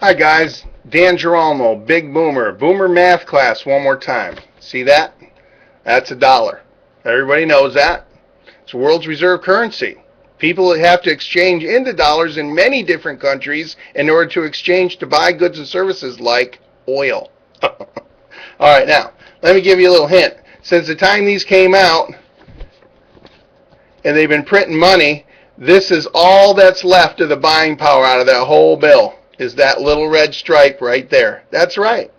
Hi guys, Dan Girolamo, Big Boomer, Boomer Math Class one more time. See that? That's $1. Everybody knows that. It's the world's reserve currency. People have to exchange into dollars in many different countries in order to exchange to buy goods and services like oil. All right, now, let me give you a little hint. Since the time these came out, and they've been printing money, this is all that's left of the buying power out of that whole bill, is that little red stripe right there. That's right.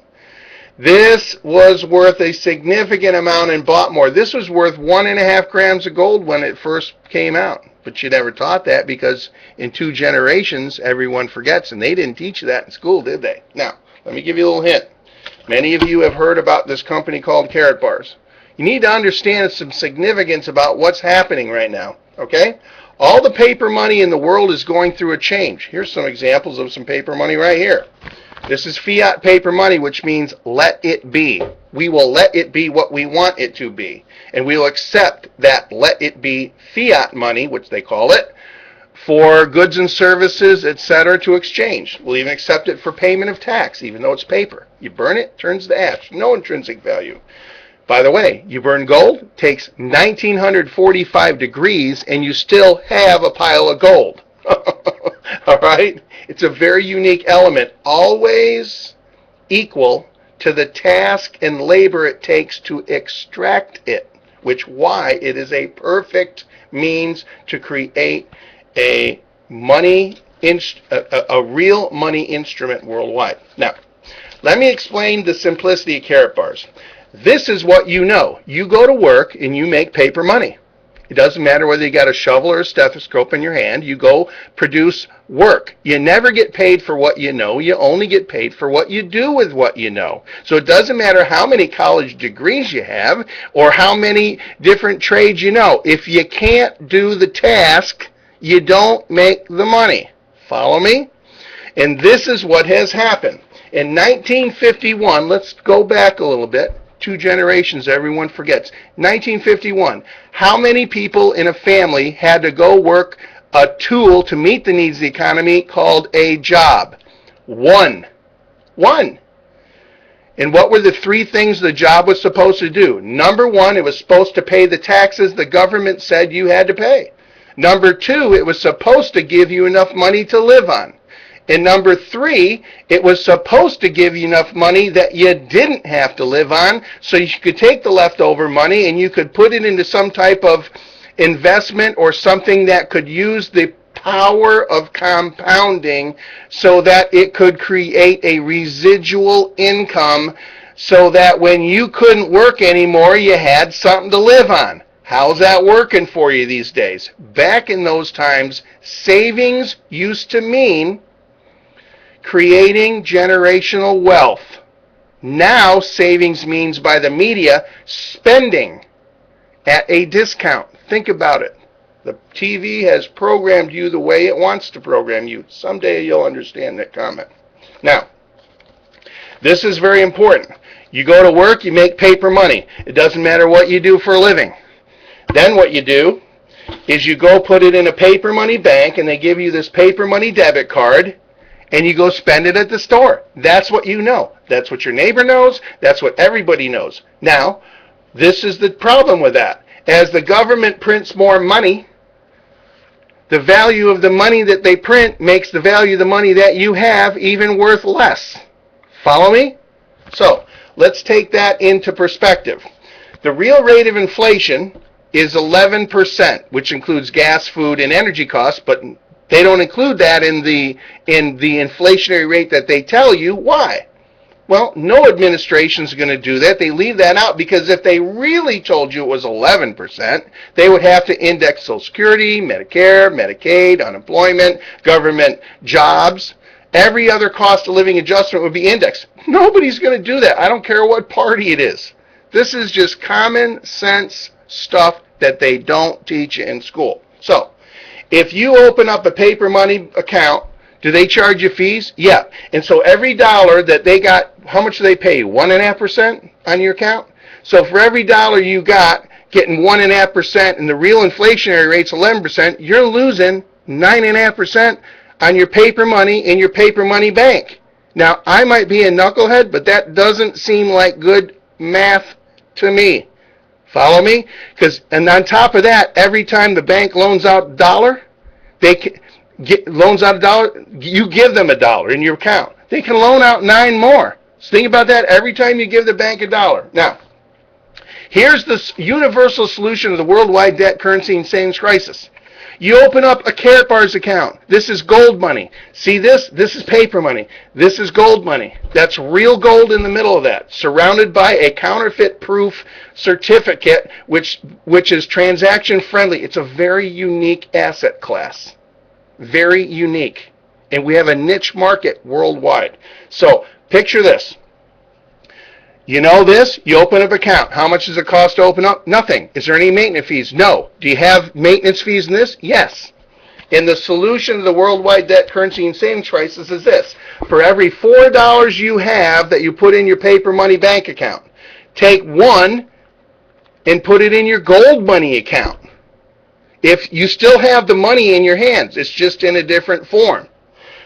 This was worth a significant amount and bought more. This was worth 1.5 grams of gold when it first came out. But you never taught that because in 2 generations, everyone forgets, and they didn't teach you that in school, did they? Now, let me give you a little hint. Many of you have heard about this company called KaratBars. You need to understand some significance about what's happening right now, okay? All the paper money in the world is going through a change. Here's some examples of some paper money right here. This is fiat paper money, which means let it be. We will let it be what we want it to be. And we will accept that let it be fiat money, which they call it, for goods and services, etc., to exchange. We'll even accept it for payment of tax, even though it's paper. You burn it, turns to ash. No intrinsic value. By the way, you burn gold, takes 1945 degrees, and you still have a pile of gold. All right? It's a very unique element, always equal to the task and labor it takes to extract it, which why it is a perfect means to create a real money instrument worldwide. Now, let me explain the simplicity of KaratBars. This is what you know. You go to work and you make paper money. It doesn't matter whether you got a shovel or a stethoscope in your hand. You go produce work. You never get paid for what you know. You only get paid for what you do with what you know. So it doesn't matter how many college degrees you have or how many different trades you know. If you can't do the task, you don't make the money. Follow me? And this is what has happened. In 1951, let's go back a little bit. 2 generations, everyone forgets. 1951, how many people in a family had to go work a tool to meet the needs of the economy called a job? One. And what were the 3 things the job was supposed to do? Number 1, it was supposed to pay the taxes the government said you had to pay. Number 2, it was supposed to give you enough money to live on. And number 3, it was supposed to give you enough money that you didn't have to live on, so you could take the leftover money and you could put it into some type of investment or something that could use the power of compounding so that it could create a residual income so that when you couldn't work anymore, you had something to live on. How's that working for you these days? Back in those times, savings used to mean creating generational wealth. Now, savings means by the media spending at a discount. Think about it. The TV has programmed you the way it wants to program you. Someday you'll understand that comment. Now, this is very important. You go to work, you make paper money. It doesn't matter what you do for a living. Then what you do is you go put it in a paper money bank, and they give you this paper money debit card, and you go spend it at the store. That's what you know. That's what your neighbor knows. That's what everybody knows. Now, this is the problem with that. As the government prints more money, the value of the money that they print makes the value of the money that you have even worth less. Follow me? So, let's take that into perspective. The real rate of inflation is 11%, which includes gas, food, and energy costs, but they don't include that in the inflationary rate that they tell you. Why? Well, no administration is going to do that. They leave that out because if they really told you it was 11%, they would have to index Social Security, Medicare, Medicaid, unemployment, government jobs. Every other cost of living adjustment would be indexed. Nobody's going to do that. I don't care what party it is. This is just common sense stuff that they don't teach in school. So, if you open up a paper money account, do they charge you fees? Yeah. And so every dollar that they got, how much do they pay you? 1.5% on your account? So for every dollar you got getting 1.5% and the real inflationary rate's 11%, you're losing 9.5% on your paper money in your paper money bank. Now, I might be a knucklehead, but that doesn't seem like good math to me. Follow me? And on top of that, every time the bank loans out a dollar, loans out a dollar, you give them a dollar in your account. They can loan out 9 more. So think about that every time you give the bank a dollar. Now, here's the universal solution to the worldwide debt, currency, and savings crisis. You open up a KaratBars account. This is gold money. See this? This is paper money. This is gold money. That's real gold in the middle of that, surrounded by a counterfeit-proof certificate, which is transaction-friendly. It's a very unique asset class. Very unique. And we have a niche market worldwide. So picture this. You know this? You open up an account. How much does it cost to open up? Nothing. Is there any maintenance fees? No. Do you have maintenance fees in this? Yes. And the solution to the worldwide debt, currency, and savings crisis is this. For every $4 you have that you put in your paper money bank account, take $1 and put it in your gold money account. If you still have the money in your hands, it's just in a different form.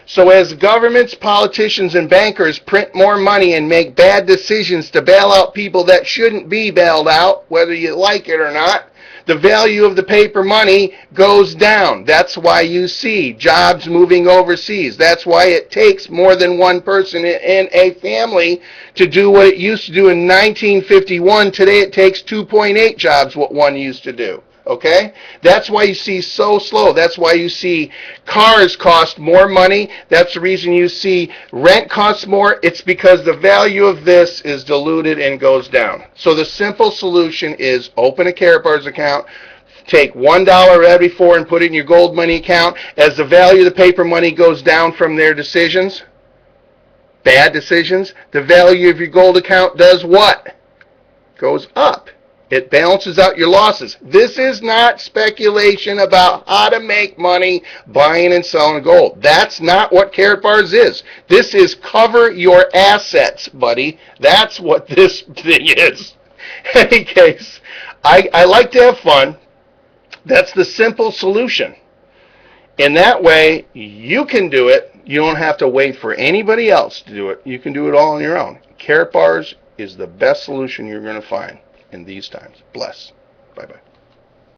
So as governments, politicians, and bankers print more money and make bad decisions to bail out people that shouldn't be bailed out, whether you like it or not, the value of the paper money goes down. That's why you see jobs moving overseas. That's why it takes more than one person in a family to do what it used to do in 1951. Today it takes 2.8 jobs what one used to do. Okay? That's why you see so slow. That's why you see cars cost more money. That's the reason you see rent costs more. It's because the value of this is diluted and goes down. So the simple solution is open a KaratBars account, take $1 every 4 and put it in your gold money account. As the value of the paper money goes down from their decisions, bad decisions, the value of your gold account does what? Goes up. It balances out your losses. This is not speculation about how to make money buying and selling gold. That's not what KaratBars is. This is cover your assets, buddy. That's what this thing is. In any case, I like to have fun. That's the simple solution. In that way, you can do it. You don't have to wait for anybody else to do it. You can do it all on your own. KaratBars is the best solution you're going to find in these times. Bless. Bye-bye.